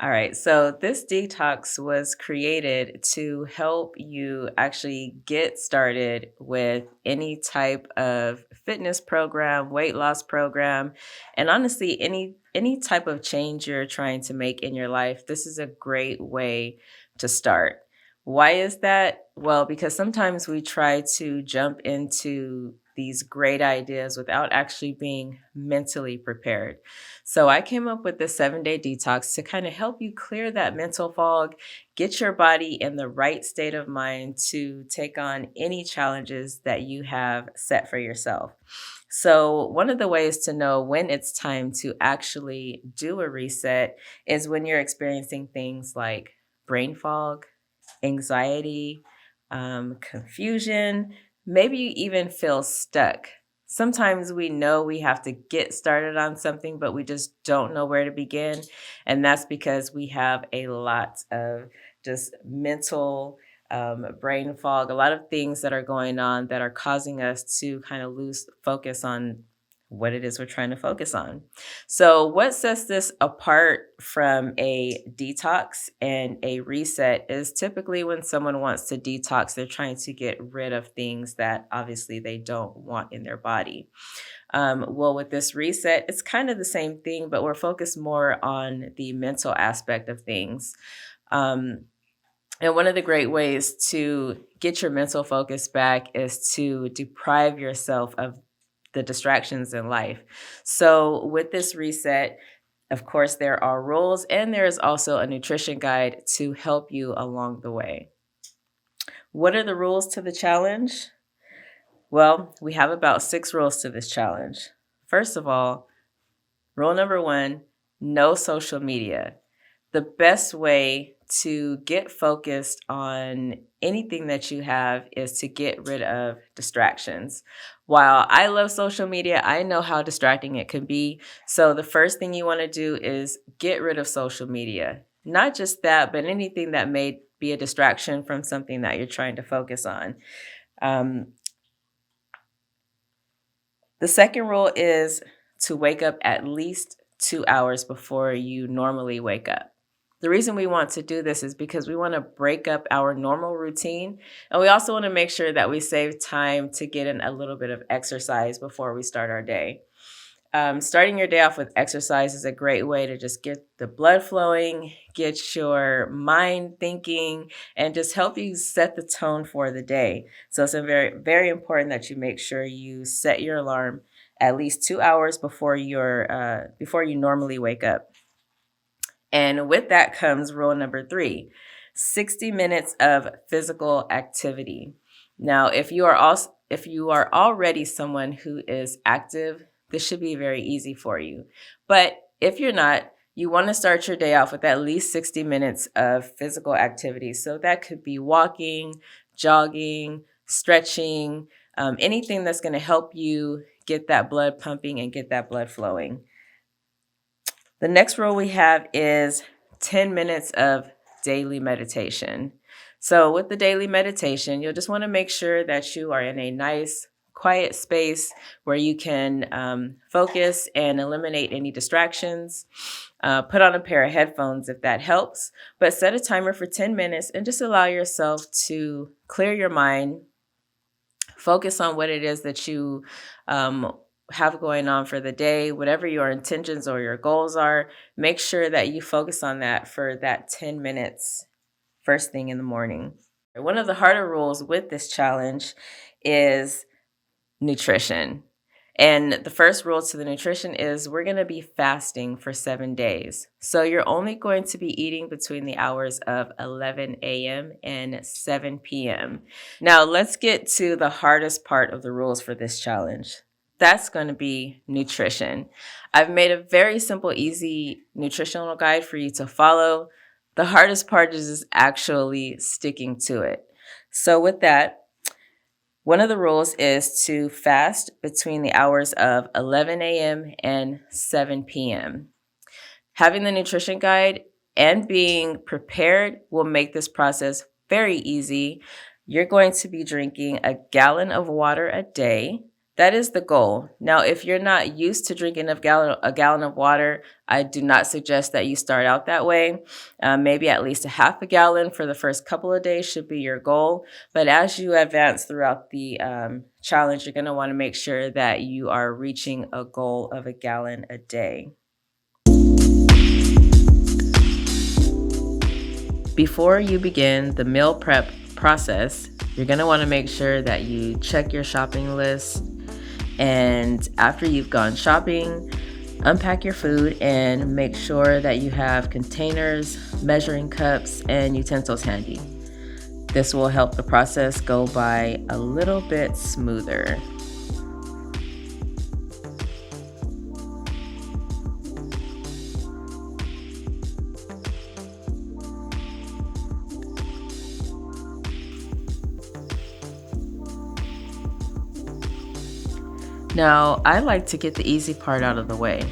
All right, so this detox was created to help you actually get started with any type of fitness program, weight loss program, and honestly any type of change you're trying to make in your life. This is a great way to start. Why is that? Well, because sometimes we try to jump into these great ideas without actually being mentally prepared. So I came up with the 7-day detox to kind of help you clear that mental fog, get your body in the right state of mind to take on any challenges that you have set for yourself. So, one of the ways to know when it's time to actually do a reset is when you're experiencing things like brain fog, anxiety, confusion, maybe you even feel stuck. Sometimes we know we have to get started on something, but we just don't know where to begin. And that's because we have a lot of just mental brain fog, a lot of things that are going on that are causing us to kind of lose focus on what it is we're trying to focus on. So, what sets this apart from a detox and a reset is typically when someone wants to detox, they're trying to get rid of things that obviously they don't want in their body. Well, with this reset, it's kind of the same thing, but we're focused more on the mental aspect of things. Um, and one of the great ways to get your mental focus back is to deprive yourself of the distractions in life. So, with this reset, of course, there are rules and there is also a nutrition guide to help you along the way. What are the rules to the challenge? Well, we have about 6 rules to this challenge. First of all, rule number 1, no social media. The best way to get focused on anything that you have is to get rid of distractions. While I love social media, I know how distracting it can be. So, the first thing you want to do is get rid of social media. Not just that, but anything that may be a distraction from something that you're trying to focus on. Um, the second rule is to wake up at least 2 hours before you normally wake up. The reason we want to do this is because we want to break up our normal routine. And we also want to make sure that we save time to get in a little bit of exercise before we start our day. Starting your day off with exercise is a great way to just get the blood flowing, get your mind thinking, and just help you set the tone for the day. So it's very, very important that you make sure you set your alarm at least 2 hours before you normally wake up. And with that comes rule number 3, 60 minutes of physical activity. Now, if you are already someone who is active, this should be very easy for you. But if you're not, you want to start your day off with at least 60 minutes of physical activity. So that could be walking, jogging, stretching, anything that's going to help you get that blood pumping and get that blood flowing. The next rule we have is 10 minutes of daily meditation. So, with the daily meditation, you'll just want to make sure that you are in a nice, quiet space where you can focus and eliminate any distractions. Put on a pair of headphones if that helps, but set a timer for 10 minutes and just allow yourself to clear your mind, focus on what it is that you have going on for the day, whatever your intentions or your goals are. Make sure that you focus on that for that 10 minutes first thing in the morning. One of the harder rules with this challenge is nutrition. And the first rule to the nutrition is we're going to be fasting for 7 days. So you're only going to be eating between the hours of 11 a.m. and 7 p.m. Now, let's get to the hardest part of the rules for this challenge. That's going to be nutrition. I've made a very simple, easy nutritional guide for you to follow. The hardest part is actually sticking to it. So with that, one of the rules is to fast between the hours of 11 a.m. and 7 p.m. Having the nutrition guide and being prepared will make this process very easy. You're going to be drinking a gallon of water a day. That is the goal. Now, if you're not used to drinking a gallon of water, I do not suggest that you start out that way. Maybe at least a half a gallon for the first couple of days should be your goal. But as you advance throughout the challenge, you're going to want to make sure that you are reaching a goal of a gallon a day. Before you begin the meal prep process, you're going to want to make sure that you check your shopping list. And after you've gone shopping, unpack your food and make sure that you have containers, measuring cups, and utensils handy. This will help the process go by a little bit smoother. Now, I like to get the easy part out of the way.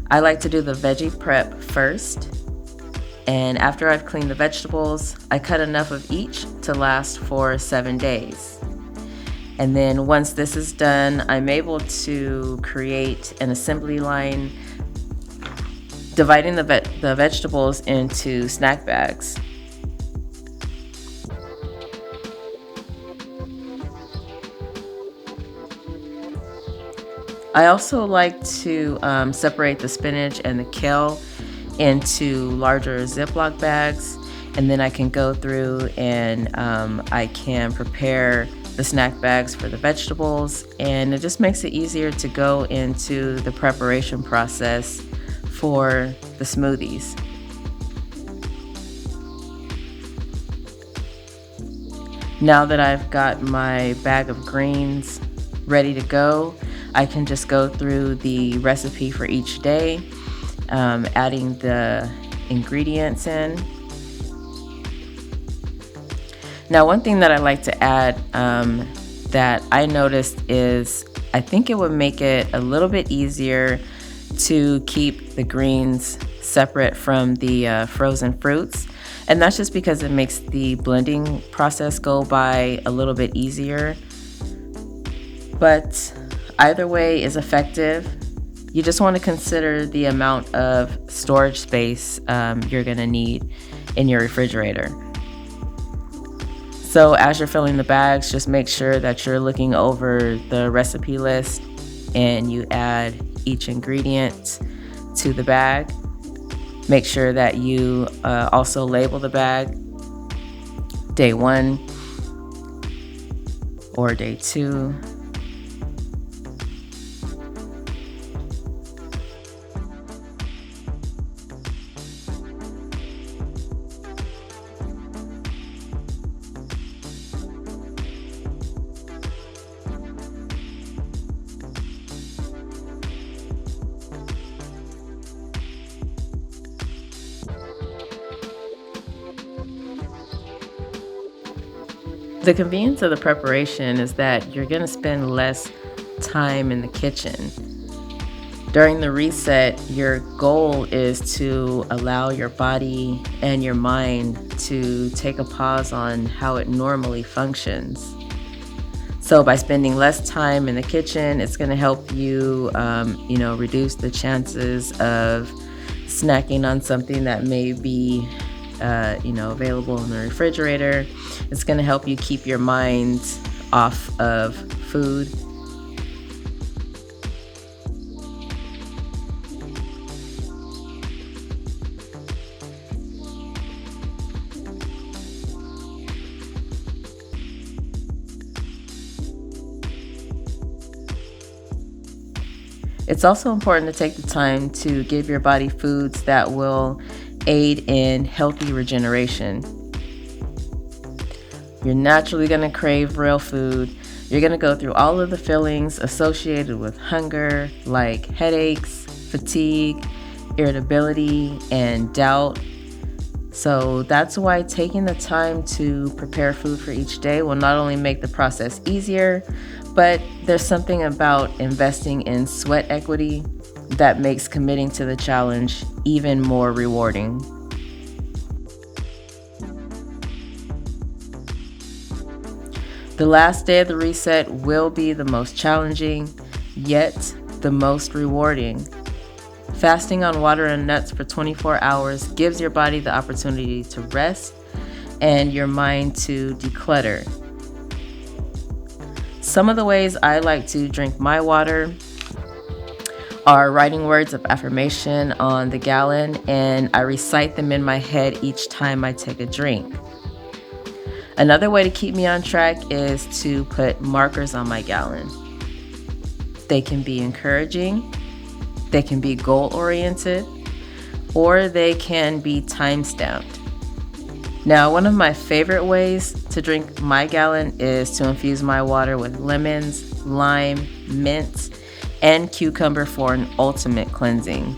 I like to do the veggie prep first, and after I've cleaned the vegetables, I cut enough of each to last for 7 days. And then once this is done, I'm able to create an assembly line, dividing the vegetables into snack bags. I also like to separate the spinach and the kale into larger Ziploc bags, and then I can go through and I can prepare the snack bags for the vegetables, and it just makes it easier to go into the preparation process for the smoothies. Now that I've got my bag of greens ready to go, I can just go through the recipe for each day, adding the ingredients in. Now, one thing that I like to add that I noticed is I think it would make it a little bit easier to keep the greens separate from the frozen fruits. And that's just because it makes the blending process go by a little bit easier. But either way is effective. You just want to consider the amount of storage space you're going to need in your refrigerator. So as you're filling the bags, just make sure that you're looking over the recipe list and you add each ingredient to the bag. Make sure that you also label the bag day 1 or day 2. The convenience of the preparation is that you're going to spend less time in the kitchen. During the reset, your goal is to allow your body and your mind to take a pause on how it normally functions. So by spending less time in the kitchen, it's going to help you, reduce the chances of snacking on something that may be available in the refrigerator. It's going to help you keep your mind off of food. It's also important to take the time to give your body foods that will aid in healthy regeneration. You're naturally going to crave real food. You're going to go through all of the feelings associated with hunger, like headaches, fatigue, irritability, and doubt. So that's why taking the time to prepare food for each day will not only make the process easier, but there's something about investing in sweat equity that makes committing to the challenge even more rewarding. The The last day of the reset will be the most challenging, yet the most rewarding. Fasting on water and nuts for 24 hours gives your body the opportunity to rest and your mind to declutter. Some of the ways I like to drink my water are writing words of affirmation on the gallon, and I recite them in my head each time I take a drink. Another way to keep me on track is to put markers on my gallon. They can be encouraging, they can be goal-oriented, or they can be time-stamped. Now, one of my favorite ways to drink my gallon is to infuse my water with lemons, lime, mint, and cucumber for an ultimate cleansing.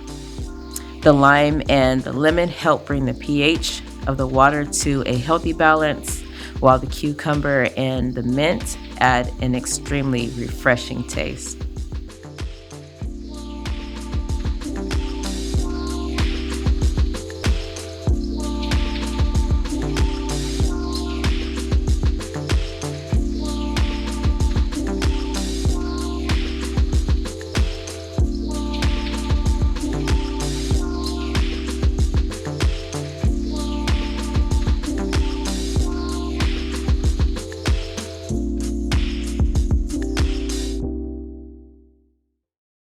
The lime and the lemon help bring the pH of the water to a healthy balance, while the cucumber and the mint add an extremely refreshing taste.